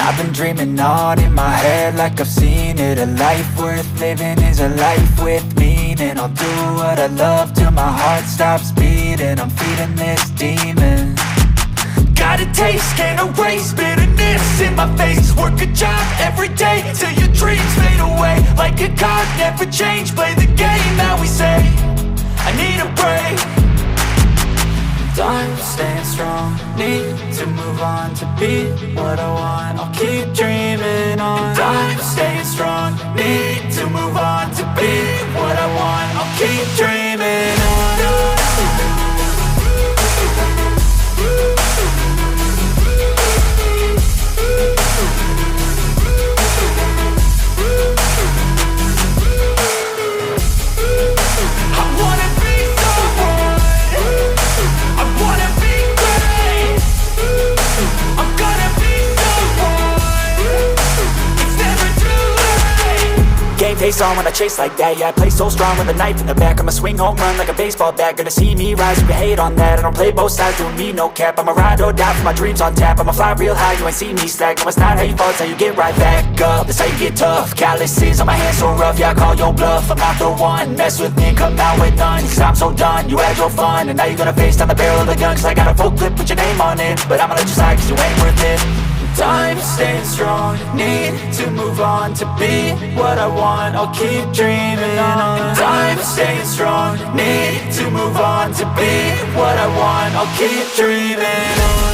I've been dreaming on in my head like I've seen it. A life worth living is a life with meaning. I'll do what I love till my heart stops beating. I'm feeding this demon. Got a taste, can't erase bitterness in my face. Work a job every day till your dreams fade away. Like a card, never change, play the game that we say. I need a break. I'm staying strong, need to move on to be what I want. I'll keep dreaming on. I'm staying strong, need to move on to be what I want. I'll keep dreaming on. Face on when I chase like that. Yeah, I play so strong with a knife in the back. I'ma swing home run like a baseball bat. Gonna see me rise, you can hate on that. I don't play both sides, doing me no cap. I'ma ride or die for my dreams on tap. I'ma fly real high, you ain't see me slack. No, it's not how you fall, it's how you get right back up. That's how you get tough. Calluses on my hands so rough, yeah, I call your bluff. I'm not the one, mess with me and come out with none. Cause I'm so done, you had your fun. And now you're gonna face down the barrel of the gun. Cause I got a full clip, put your name on it. But I'ma let you slide cause you ain't worth it. I'm staying strong, need to move on to be what I want. I'll keep dreaming on. I'm staying strong, need to move on to be what I want. I'll keep dreaming on.